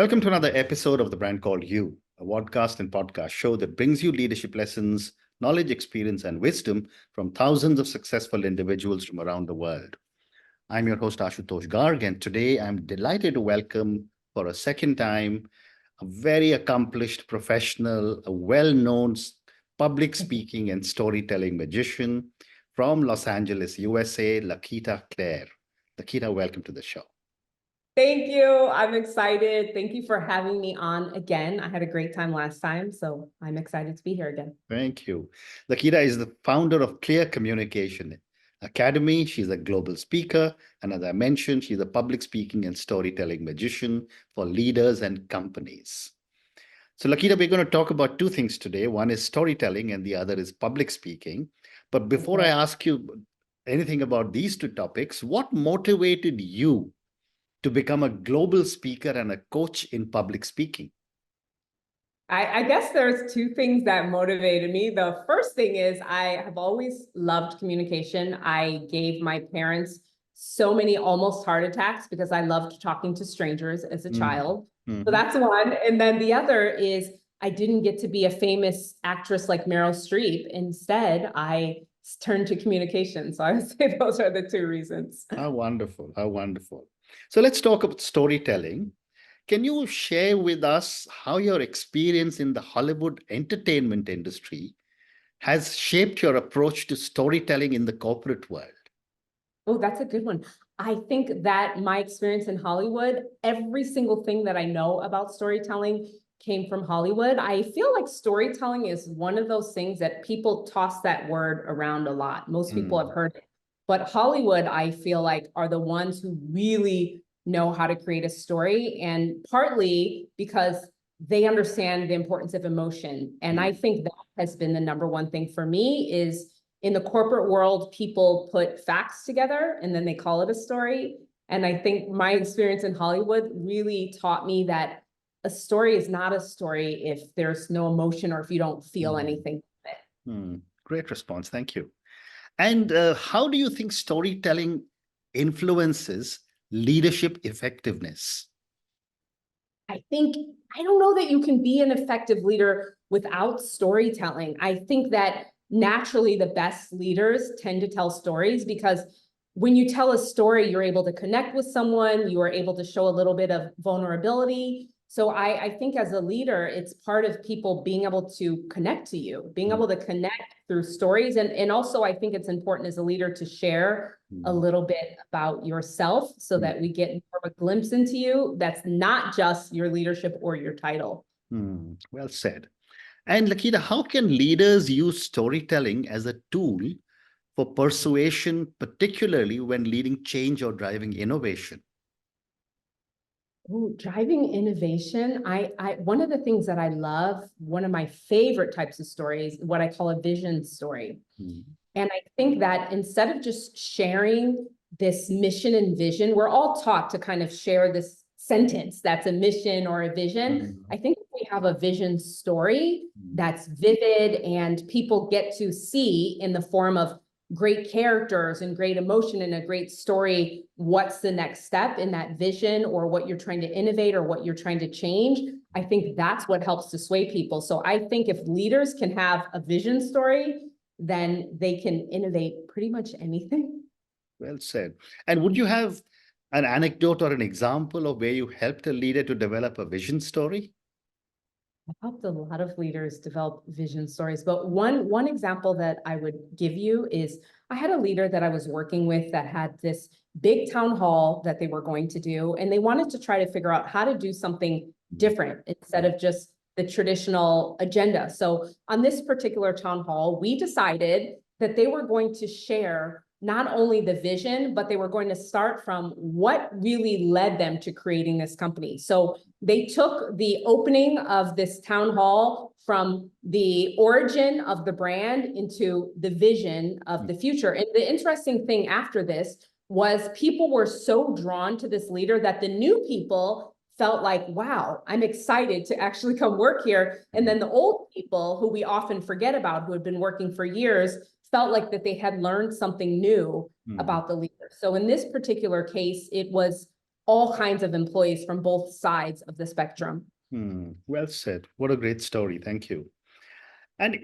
Welcome to another episode of The Brand Called You, a podcast and podcast show that brings you leadership lessons, knowledge, experience, and wisdom from thousands of successful individuals from around the world. I'm your host, Ashutosh Garg, and today I'm delighted to welcome for a second time a very accomplished professional, a well-known public speaking and storytelling magician from Los Angeles, USA, LaQuita Cleare. LaQuita, welcome to the show. Thank you. I'm excited. Thank you for having me on again. I had a great time last time, so I'm excited to be here again. Thank you. LaQuita is the founder of Clear Communication Academy. She's a global speaker. And as I mentioned, she's a public speaking and storytelling magician for leaders and companies. So LaQuita, we're going to talk about two things today. One is storytelling and the other is public speaking. But before I ask you anything about these two topics, what motivated you to become a global speaker and a coach in public speaking? I guess there's two things that motivated me. The first thing is I have always loved communication. I gave my parents so many almost heart attacks because I loved talking to strangers as a child. So that's one. And then the other is I didn't get to be a famous actress like Meryl Streep. Instead, I turned to communication. So I would say those are the two reasons. How wonderful. How wonderful. So let's talk about storytelling. Can you share with us how your experience in the Hollywood entertainment industry has shaped your approach to storytelling in the corporate world? Oh, that's a good one. I think that my experience in Hollywood, every single thing that I know about storytelling came from Hollywood. I feel like storytelling is one of those things that people toss that word around a lot. Most people have heard it. But Hollywood, I feel like, are the ones who really know how to create a story, and partly because they understand the importance of emotion. And I think that has been the number one thing for me is in the corporate world, people put facts together and then they call it a story. And I think my experience in Hollywood really taught me that a story is not a story if there's no emotion or if you don't feel anything from it. Great response. Thank you. And how do you think storytelling influences leadership effectiveness? I don't know that you can be an effective leader without storytelling. I think that naturally the best leaders tend to tell stories because when you tell a story, you're able to connect with someone, you are able to show a little bit of vulnerability. So I think as a leader, it's part of people being able to connect to you, being able to connect through stories. And also I think it's important as a leader to share a little bit about yourself so that we get more of a glimpse into you. That's not just your leadership or your title. Well said. And LaQuita, how can leaders use storytelling as a tool for persuasion, particularly when leading change or driving innovation? Ooh, driving innovation. One of the things that I love, one of my favorite types of stories, what I call a vision story. And I think that instead of just sharing this mission and vision, we're all taught to kind of share this sentence that's a mission or a vision. I think if we have a vision story that's vivid and people get to see in the form of great characters and great emotion and a great story, what's the next step in that vision or what you're trying to innovate or what you're trying to change, I think that's what helps to sway people. So I think if leaders can have a vision story, then they can innovate pretty much anything. Well said. And would you have an anecdote or an example of where you helped a leader to develop a vision story? I've helped a lot of leaders develop vision stories, but one example that I would give you is I had a leader that I was working with that had this big town hall that they were going to do, and they wanted to try to figure out how to do something different instead of just the traditional agenda. So on this particular town hall, we decided that they were going to share not only the vision, but they were going to start from what really led them to creating this company. So they took the opening of this town hall from the origin of the brand into the vision of the future. And the interesting thing after this was people were so drawn to this leader that the new people felt like, wow, I'm excited to actually come work here. And then the old people who we often forget about, who had been working for years, felt like that they had learned something new about the leader. So in this particular case, it was all kinds of employees from both sides of the spectrum. Well said. What a great story. Thank you. And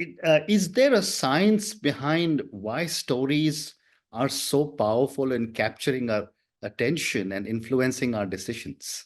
is there a science behind why stories are so powerful in capturing our attention and influencing our decisions?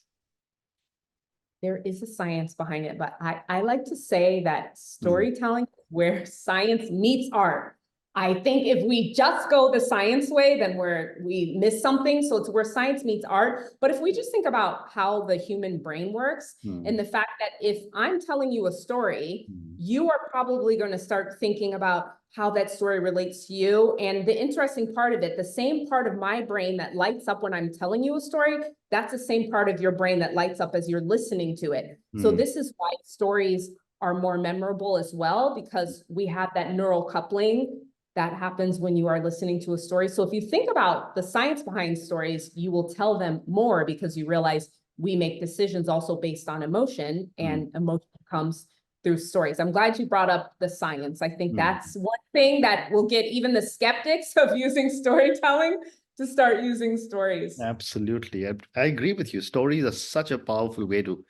There is a science behind it, but I like to say that storytelling is where science meets art. I think if we just go the science way, then we miss something. So it's where science meets art. But if we just think about how the human brain works and the fact that if I'm telling you a story, you are probably going to start thinking about how that story relates to you. And the interesting part of it, the same part of my brain that lights up when I'm telling you a story, that's the same part of your brain that lights up as you're listening to it. So this is why stories are more memorable as well, because we have that neural coupling that happens when you are listening to a story. So if you think about the science behind stories, you will tell them more because you realize we make decisions also based on emotion, and emotion comes through stories. I'm glad you brought up the science. I think that's one thing that will get even the skeptics of using storytelling to start using stories. Absolutely. I agree with you. Stories are such a powerful way to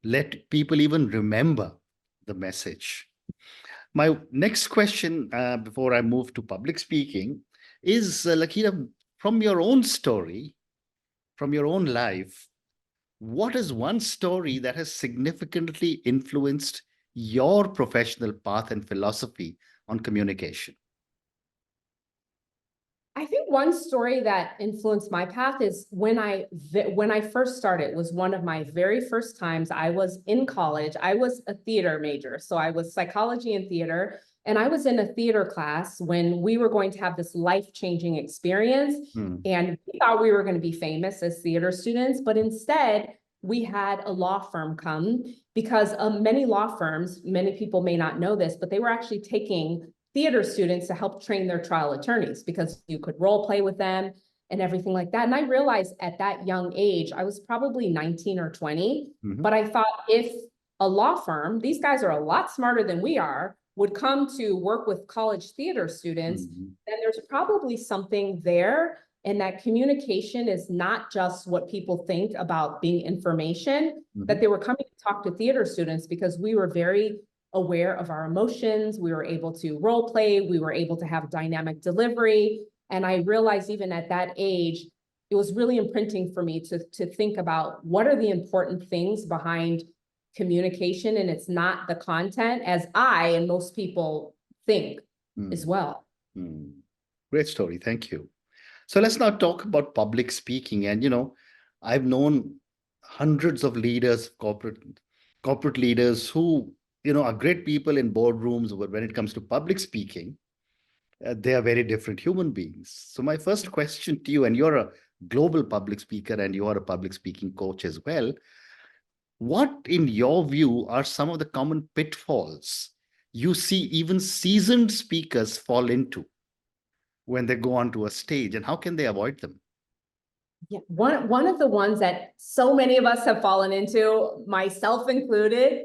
let people even remember the message. My next question, before I move to public speaking, is LaQuita, from your own story, from your own life, what is one story that has significantly influenced your professional path and philosophy on communication? I think one story that influenced my path is when I first started, was one of my very first times. I was in college. I was a theater major, so I was psychology and theater. And I was in a theater class when we were going to have this life-changing experience. And we thought we were going to be famous as theater students, but instead we had a law firm come, because many law firms, many people may not know this, but they were actually taking theater students to help train their trial attorneys, because you could role play with them and everything like that. And I realized at that young age, I was probably 19 or 20, but I thought, if a law firm, these guys are a lot smarter than we are, would come to work with college theater students, then there's probably something there. And that communication is not just what people think about being information, that they were coming to talk to theater students because we were very aware of our emotions. We were able to role play. We were able to have dynamic delivery. And I realized even at that age, it was really imprinting for me to think about what are the important things behind communication. And it's not the content, as I and most people think as well. Great story. Thank you. So let's now talk about public speaking. And, I've known hundreds of leaders, corporate leaders who are great people in boardrooms, but when it comes to public speaking, they are very different human beings. So my first question to you, and you're a global public speaker and you are a public speaking coach as well, what in your view are some of the common pitfalls you see even seasoned speakers fall into when they go onto a stage, and how can they avoid them? Yeah, one of the ones that so many of us have fallen into, myself included,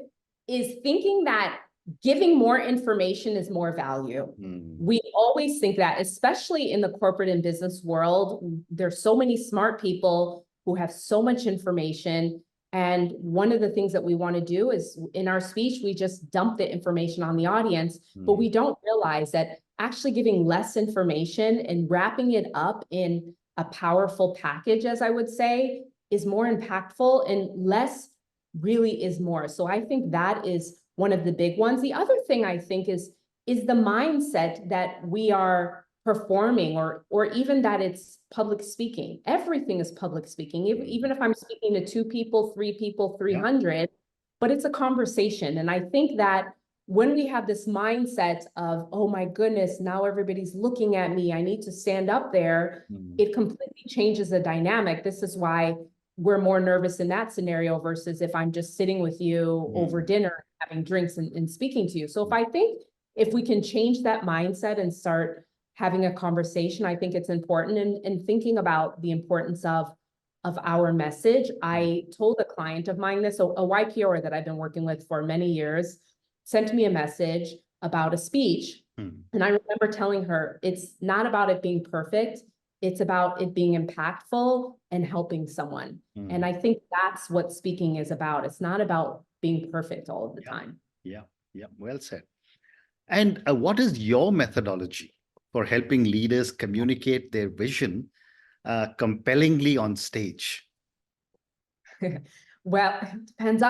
is thinking that giving more information is more value. We always think that, especially in the corporate and business world. There's so many smart people who have so much information. And one of the things that we want to do is, in our speech, we just dump the information on the audience, but we don't realize that actually giving less information and wrapping it up in a powerful package, as I would say, is more impactful, and less really is more. So I think that is one of the big ones. The other thing I think is the mindset that we are performing, or even that it's public speaking. Everything is public speaking, even if I'm speaking to 2 people, 3 people, 300, but it's a conversation. And I think that when we have this mindset of, oh my goodness, now everybody's looking at me, I need to stand up there, it completely changes the dynamic. This is why we're more nervous in that scenario versus if I'm just sitting with you over dinner, having drinks and speaking to you. So if we can change that mindset and start having a conversation, I think it's important. And thinking about the importance of our message. I told a client of mine this, a YPOer that I've been working with for many years, sent me a message about a speech. And I remember telling her, it's not about it being perfect. It's about it being impactful and helping someone. And I think that's what speaking is about. It's not about being perfect all of the time. Yeah, well said. And what is your methodology for helping leaders communicate their vision compellingly on stage? Well, depends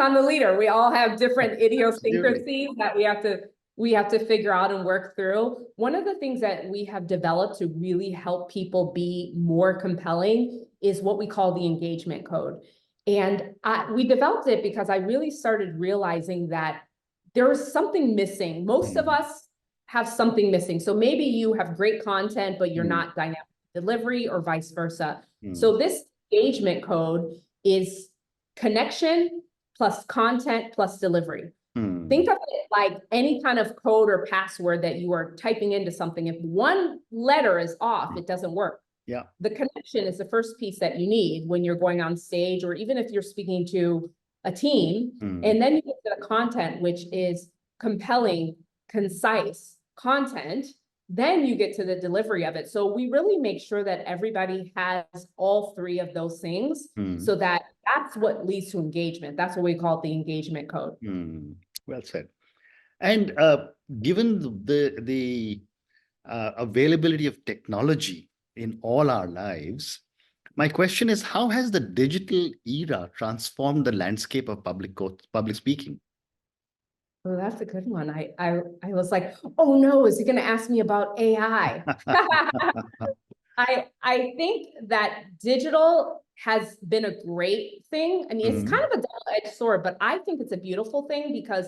on the leader. We all have different idiosyncrasies that we have to figure out and work through. One of the things that we have developed to really help people be more compelling is what we call the engagement code. And we developed it because I really started realizing that there was something missing. Most of us have something missing. So maybe you have great content, but you're not dynamic delivery or vice versa. So this engagement code is connection plus content plus delivery. Think of it like any kind of code or password that you are typing into something. If one letter is off, it doesn't work. Yeah. The connection is the first piece that you need when you're going on stage, or even if you're speaking to a team. And then you get to the content, which is compelling, concise content. Then you get to the delivery of it. So we really make sure that everybody has all three of those things, so that that's what leads to engagement. That's what we call the engagement code. Well said. And given the availability of technology in all our lives, my question is, how has the digital era transformed the landscape of public speaking? Oh, that's a good one. I was like, oh no, is he going to ask me about AI? I think that digital has been a great thing. I mean, it's kind of a double-edged sword, but I think it's a beautiful thing because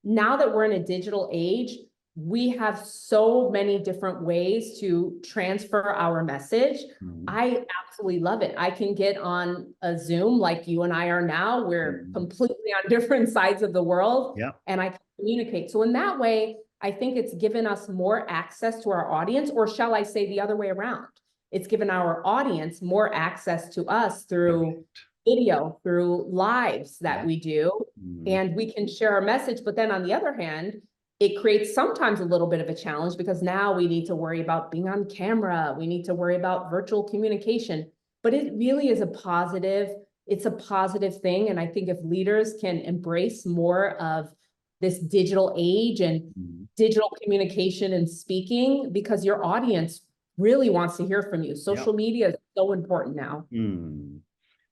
now that we're in a digital age, we have so many different ways to transfer our message. I absolutely love it. I can get on a Zoom like you and I are now. We're completely on different sides of the world, and I can communicate. So in that way, I think it's given us more access to our audience, or shall I say the other way around? It's given our audience more access to us through video, through lives that we do, and we can share our message. But then on the other hand, it creates sometimes a little bit of a challenge because now we need to worry about being on camera. We need to worry about virtual communication, but it really is it's a positive thing. And I think if leaders can embrace more of this digital age and digital communication and speaking, because your audience really wants to hear from you. Social media is so important now.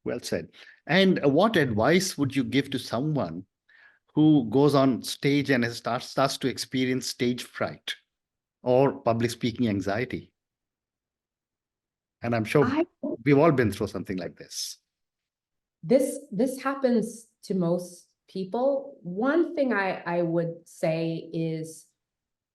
Well said. And what advice would you give to someone who goes on stage and starts to experience stage fright or public speaking anxiety? And I'm sure we've all been through something like this. This happens to most people. One thing I would say is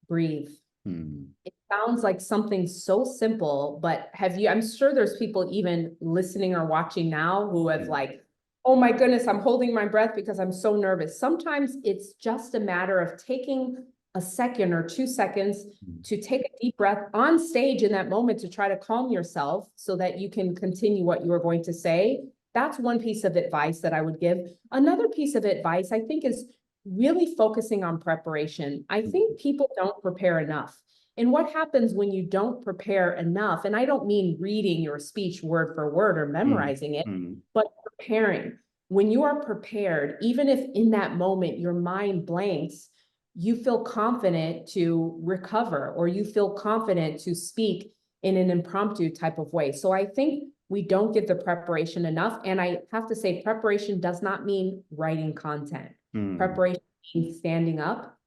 breathe. It sounds like something so simple, but I'm sure there's people even listening or watching now who have like, oh my goodness, I'm holding my breath because I'm so nervous. Sometimes it's just a matter of taking a second or 2 seconds to take a deep breath on stage in that moment to try to calm yourself so that you can continue what you are going to say. That's one piece of advice that I would give. Another piece of advice, I think, is really focusing on preparation. I think people don't prepare enough. And what happens when you don't prepare enough, and I don't mean reading your speech word for word or memorizing it, but preparing. When you are prepared, even if in that moment your mind blanks, you feel confident to recover, or you feel confident to speak in an impromptu type of way. So I think we don't give the preparation enough. And I have to say, preparation does not mean writing content. Preparation means standing up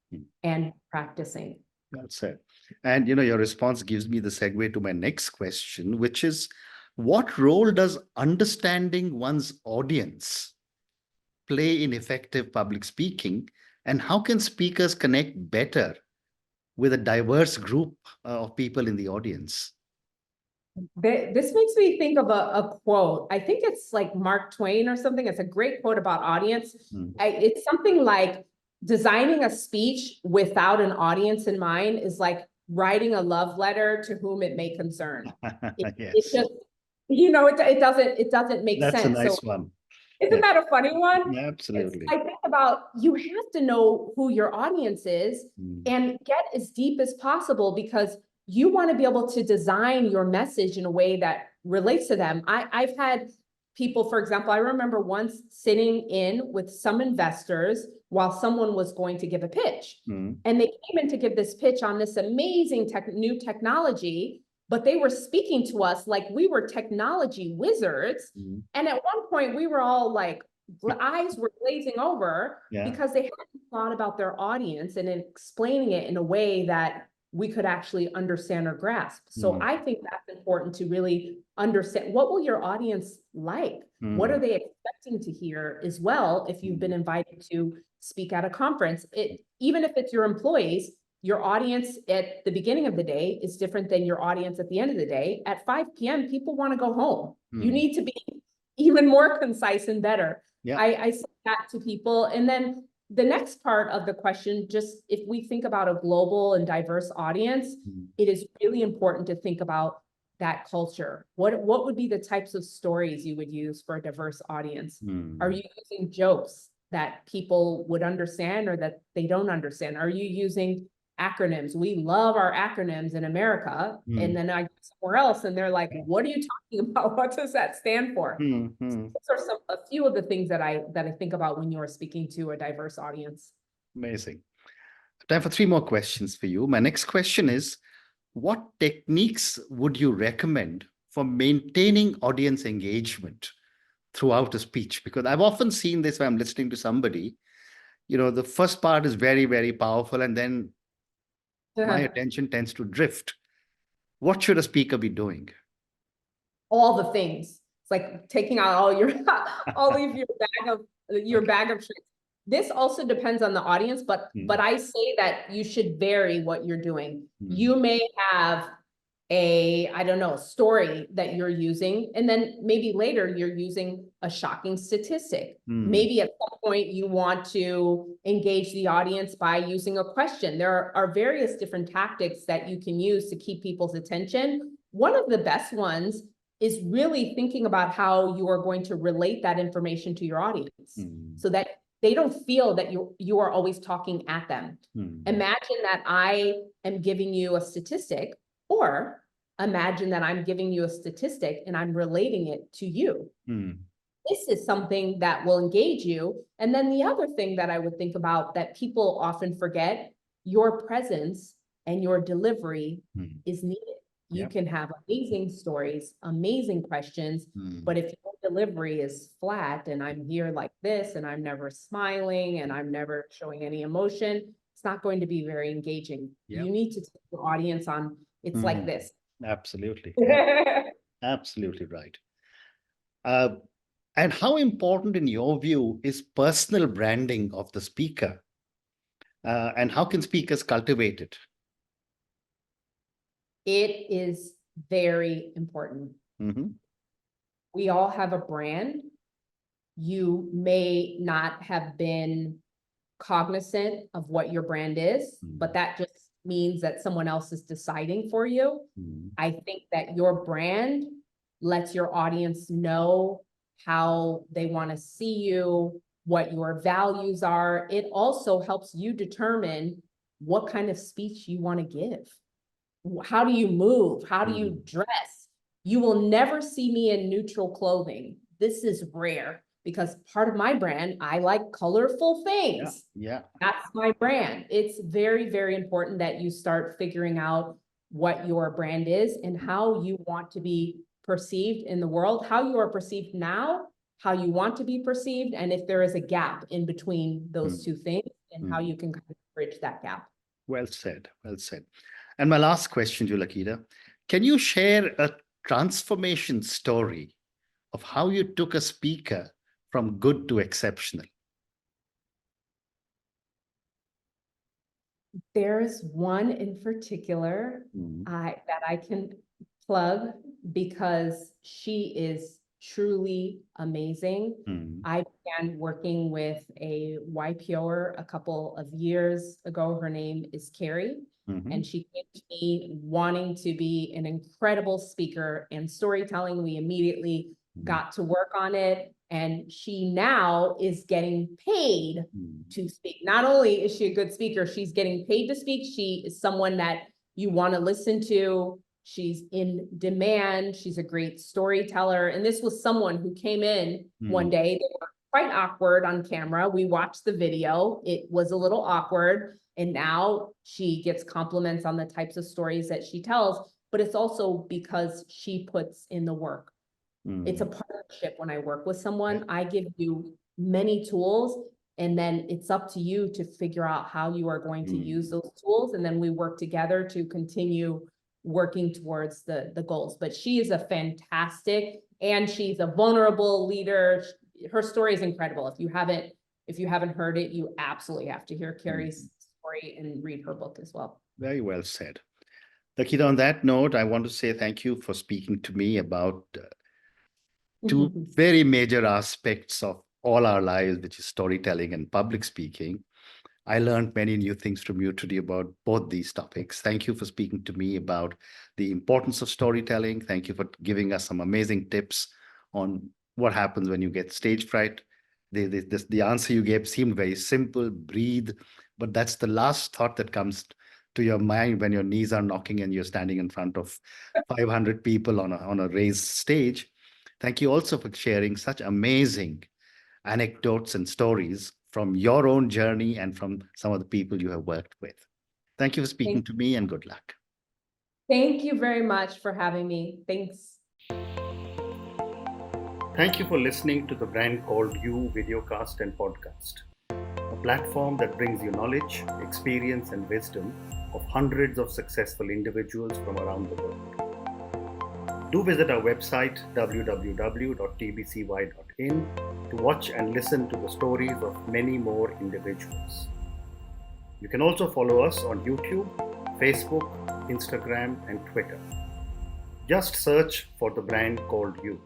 and practicing. That's it. And, your response gives me the segue to my next question, which is, what role does understanding one's audience play in effective public speaking? And how can speakers connect better with a diverse group of people in the audience? This makes me think of a quote. I think it's like Mark Twain or something. It's a great quote about audience. It's something like, designing a speech without an audience in mind is like writing a love letter to whom it may concern. It's just, it doesn't make sense. That's a nice one. Isn't that a funny one? Yeah, absolutely. I think about, you have to know who your audience is and get as deep as possible, because you want to be able to design your message in a way that relates to them. I've had people, for example, I remember once sitting in with some investors while someone was going to give a pitch. Mm. And they came in to give this pitch on this amazing new technology, but they were speaking to us like we were technology wizards. Mm. And at one point we were all like, eyes were glazing over because they hadn't thought about their audience and explaining it in a way that we could actually understand or grasp. So I think that's important to really understand, what will your audience like? What are they expecting to hear as well? If you've been invited to speak at a conference, even if it's your employees, your audience at the beginning of the day is different than your audience at the end of the day. At 5 p.m., people want to go home. You need to be even more concise and better. I say that to people. And then the next part of the question, just if we think about a global and diverse audience, it is really important to think about that culture. What would be the types of stories you would use for a diverse audience? Are you using jokes that people would understand or that they don't understand? Are you using acronyms? We love our acronyms in America. And then I go somewhere else and they're like, what are you talking about? What does that stand for? So those are a few of the things that I think about when you're speaking to a diverse audience. Amazing. Time for 3 more questions for you. My next question is, what techniques would you recommend for maintaining audience engagement throughout a speech? Because I've often seen this when I'm listening to somebody, the first part is very, very powerful, and then my attention tends to drift. What should a speaker be doing? All the things. It's like taking out all your bag of tricks. This also depends on the audience, but I say that you should vary what you're doing. You may have I don't know, story that you're using, and then maybe later you're using a shocking statistic. Maybe at some point you want to engage the audience by using a question. There are various different tactics that you can use to keep people's attention. One of the best ones is really thinking about how you are going to relate that information to your audience so that they don't feel that you are always talking at them. Imagine that I am giving you a statistic, or imagine that I'm giving you a statistic and I'm relating it to you. This is something that will engage you. And then the other thing that I would think about that people often forget, your presence and your delivery is needed. You can have amazing stories, amazing questions, but if your delivery is flat and I'm here like this and I'm never smiling and I'm never showing any emotion, it's not going to be very engaging. You need to take your audience on, it's like this. Absolutely. Absolutely right. And how important, in your view, is personal branding of the speaker? And how can speakers cultivate it? It is very important. We all have a brand. You may not have been cognizant of what your brand is, but that just means that someone else is deciding for you. I think that your brand lets your audience know how they want to see you, what your values are. It also helps you determine what kind of speech you want to give. How do you move? How do you dress? You will never see me in neutral clothing. This is rare because part of my brand, I like colorful things. That's my brand. It's very, very important that you start figuring out what your brand is and how you want to be perceived in the world, how you are perceived now, how you want to be perceived, and if there is a gap in between those two things, and how you can kind of bridge that gap. Well said. Well said. And my last question to you, LaQuita, can you share a transformation story of how you took a speaker from good to exceptional? There's one in particular that I can plug because she is truly amazing. I began working with a YPOer a couple of years ago. Her name is Carrie. And she came to me wanting to be an incredible speaker and storytelling. We immediately got to work on it. And she now is getting paid to speak. Not only is she a good speaker, she's getting paid to speak. She is someone that you want to listen to. She's in demand. She's a great storyteller. And this was someone who came in one day. They were quite awkward on camera. We watched the video. It was a little awkward. And now she gets compliments on the types of stories that she tells, but it's also because she puts in the work. It's a partnership when I work with someone. I give you many tools, and then it's up to you to figure out how you are going to use those tools. And then we work together to continue working towards the goals. But she is a fantastic, and she's a vulnerable leader. Her story is incredible. If you haven't heard it, you absolutely have to hear Carrie's story and read her book as well. Very well said. LaQuita, on that note, I want to say thank you for speaking to me about two very major aspects of all our lives, which is storytelling and public speaking. I learned many new things from you today about both these topics. Thank you for speaking to me about the importance of storytelling. Thank you for giving us some amazing tips on what happens when you get stage fright. The answer you gave seemed very simple, breathe, but that's the last thought that comes to your mind when your knees are knocking and you're standing in front of 500 people on a raised stage. Thank you also for sharing such amazing anecdotes and stories from your own journey and from some of the people you have worked with. Thank you for speaking to me, and good luck. Thank you very much for having me. Thanks. Thank you for listening to the Brand Called You videocast and podcast, a platform that brings you knowledge, experience, and wisdom of hundreds of successful individuals from around the world. Do visit our website www.tbcy.in to watch and listen to the stories of many more individuals. You can also follow us on YouTube, Facebook, Instagram, and Twitter. Just search for the Brand Called You.